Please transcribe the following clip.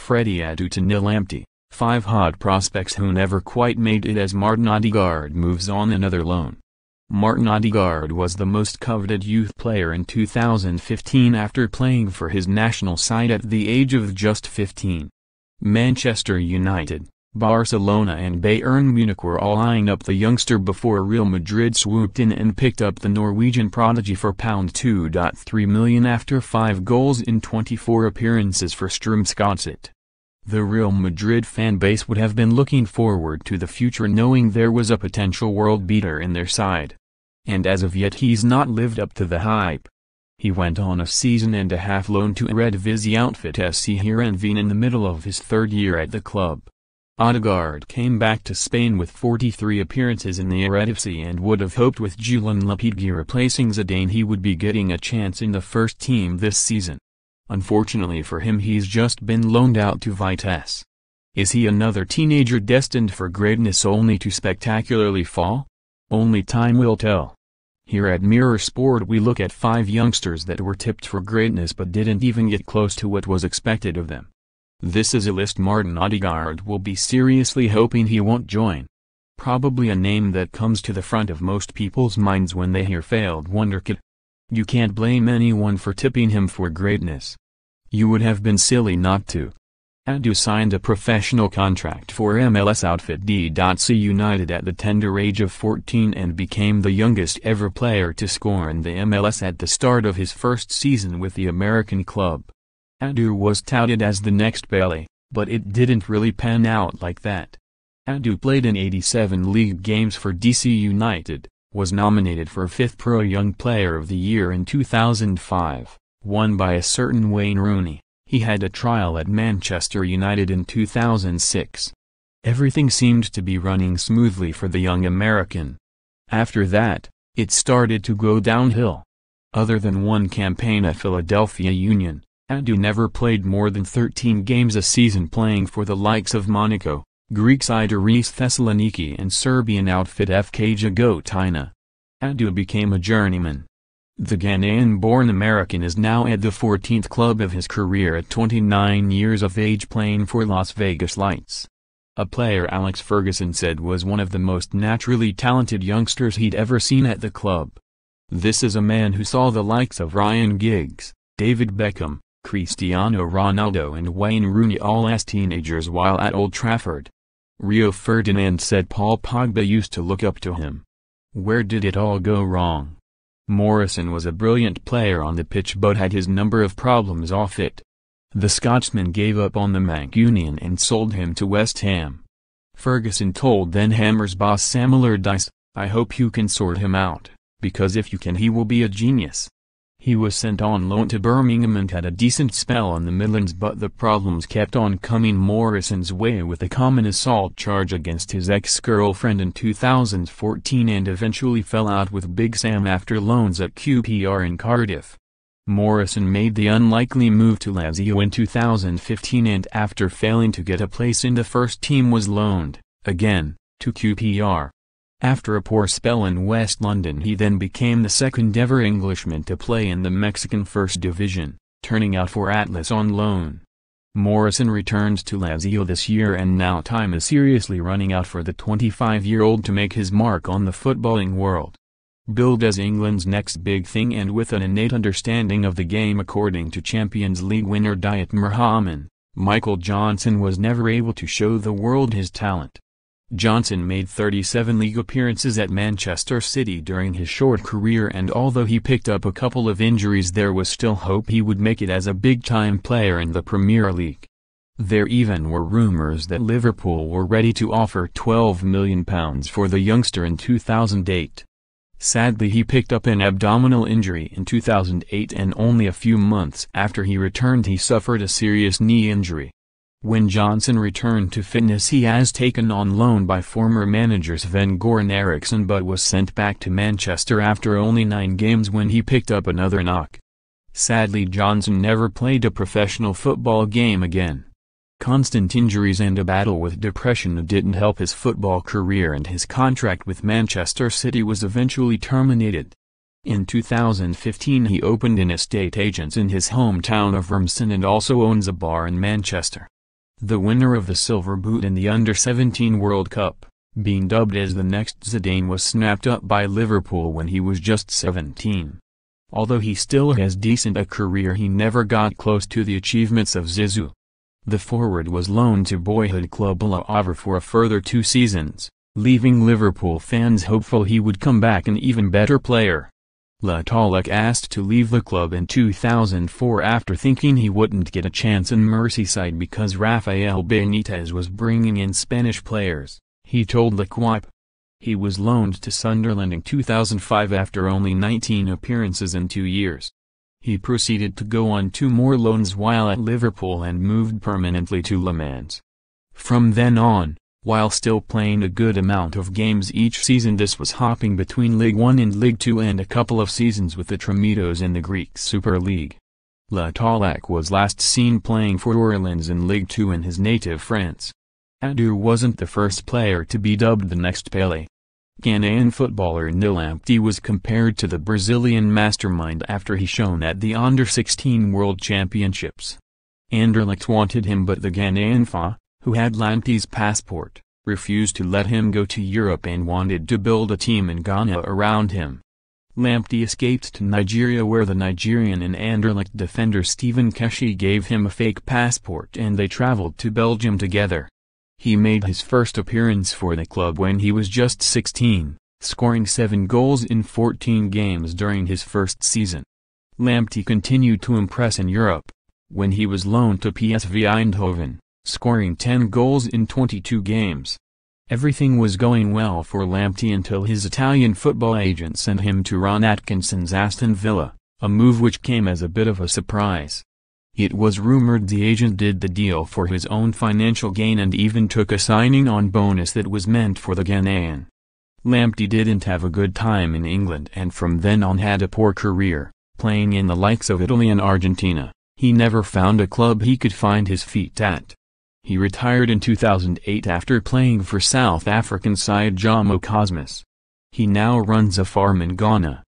Freddy Adu to Nii Lamptey, 5 hot prospects who never quite made it as Martin Odegaard moves on another loan. Martin Odegaard was the most coveted youth player in 2015 after playing for his national side at the age of just 15. Manchester United, Barcelona and Bayern Munich were all eyeing up the youngster before Real Madrid swooped in and picked up the Norwegian prodigy for £2.3 million after 5 goals in 24 appearances for Stromsgodset. The Real Madrid fan base would have been looking forward to the future knowing there was a potential world beater in their side. And as of yet he's not lived up to the hype. He went on a season-and-a-half loan to Eredivisie outfit SC Heerenveen in the middle of his 3rd year at the club. Odegaard came back to Spain with 43 appearances in the Eredivisie and would have hoped with Nii Lamptey replacing Zidane he would be getting a chance in the first team this season. Unfortunately for him he's just been loaned out to Vitesse. Is he another teenager destined for greatness only to spectacularly fall? Only time will tell. Here at Mirror Sport we look at 5 youngsters that were tipped for greatness but didn't even get close to what was expected of them. This is a list Martin Odegaard will be seriously hoping he won't join. Probably a name that comes to the front of most people's minds when they hear failed wonderkid. You can't blame anyone for tipping him for greatness. You would have been silly not to. Adu signed a professional contract for MLS outfit DC United at the tender age of 14 and became the youngest ever player to score in the MLS at the start of his first season with the American club. Adu was touted as the next Pelé, but it didn't really pan out like that. Adu played in 87 league games for DC United, was nominated for 5th Pro Young Player of the Year in 2005, won by a certain Wayne Rooney. He had a trial at Manchester United in 2006. Everything seemed to be running smoothly for the young American. After that, it started to go downhill. Other than one campaign at Philadelphia Union, Adu never played more than 13 games a season playing for the likes of Monaco, Greek side Aris Thessaloniki and Serbian outfit FK Jagotina. Adu became a journeyman. The Ghanaian-born American is now at the 14th club of his career at 29 years of age playing for Las Vegas Lights. A player Alex Ferguson said was one of the most naturally talented youngsters he'd ever seen at the club. This is a man who saw the likes of Ryan Giggs, David Beckham, Cristiano Ronaldo and Wayne Rooney all as teenagers while at Old Trafford. Rio Ferdinand said Paul Pogba used to look up to him. Where did it all go wrong? Morrison was a brilliant player on the pitch but had his number of problems off it. The Scotsman gave up on the Mancunian and sold him to West Ham. Ferguson told then Hammers boss Sam Allardyce, "I hope you can sort him out, because if you can he will be a genius." He was sent on loan to Birmingham and had a decent spell on the Midlands but the problems kept on coming Morrison's way with a common assault charge against his ex-girlfriend in 2014 and eventually fell out with Big Sam after loans at QPR in Cardiff. Morrison made the unlikely move to Lazio in 2015 and after failing to get a place in the first team was loaned, again, to QPR. After a poor spell in West London he then became the second ever Englishman to play in the Mexican First Division, turning out for Atlas on loan. Morrison returns to Lazio this year and now time is seriously running out for the 25-year-old to make his mark on the footballing world. Billed as England's next big thing and with an innate understanding of the game according to Champions League winner Diet Merhaman, Michael Johnson was never able to show the world his talent. Johnson made 37 league appearances at Manchester City during his short career and although he picked up a couple of injuries there was still hope he would make it as a big-time player in the Premier League. There even were rumours that Liverpool were ready to offer £12 million for the youngster in 2008. Sadly he picked up an abdominal injury in 2008 and only a few months after he returned he suffered a serious knee injury. When Johnson returned to fitness he was taken on loan by former managers Wenger and Eriksson but was sent back to Manchester after only 9 games when he picked up another knock. Sadly Johnson never played a professional football game again. Constant injuries and a battle with depression didn't help his football career and his contract with Manchester City was eventually terminated. In 2015 he opened an estate agents in his hometown of Urmston and also owns a bar in Manchester. the winner of the silver boot in the Under-17 World Cup, being dubbed as the next Zidane, was snapped up by Liverpool when he was just 17. Although he still has decent a career, he never got close to the achievements of Zizou. The forward was loaned to boyhood club Le Havre for a further 2 seasons, leaving Liverpool fans hopeful he would come back an even better player. Lamptey asked to leave the club in 2004 after thinking he wouldn't get a chance in Merseyside because Rafael Benitez was bringing in Spanish players. He told L'Equipe. He was loaned to Sunderland in 2005 after only 19 appearances in 2 years. He proceeded to go on 2 more loans while at Liverpool and moved permanently to Le Mans. From then on, while still playing a good amount of games each season, this was hopping between Ligue 1 and Ligue 2 and a couple of seasons with the Tremitos in the Greek Super League. Lamptey was last seen playing for Orleans in Ligue 2 in his native France. Adu wasn't the first player to be dubbed the next Pelé. Ghanaian footballer Nii Lamptey was compared to the Brazilian mastermind after he shone at the Under-16 World Championships. Anderlecht wanted him, but the Ghanaian FA, who had Lamptey's passport, refused to let him go to Europe and wanted to build a team in Ghana around him. Lamptey escaped to Nigeria, where the Nigerian and Anderlecht defender Stephen Keshi gave him a fake passport and they traveled to Belgium together. He made his first appearance for the club when he was just 16, scoring 7 goals in 14 games during his first season. Lamptey continued to impress in Europe, when he was loaned to PSV Eindhoven, scoring 10 goals in 22 games. Everything was going well for Lamptey until his Italian football agent sent him to Ron Atkinson's Aston Villa, a move which came as a bit of a surprise. It was rumored the agent did the deal for his own financial gain and even took a signing-on bonus that was meant for the Ghanaian. Lamptey didn't have a good time in England and from then on had a poor career, playing in the likes of Italy and Argentina. He never found a club he could find his feet at. He retired in 2008 after playing for South African side Jomo Cosmos. He now runs a farm in Ghana.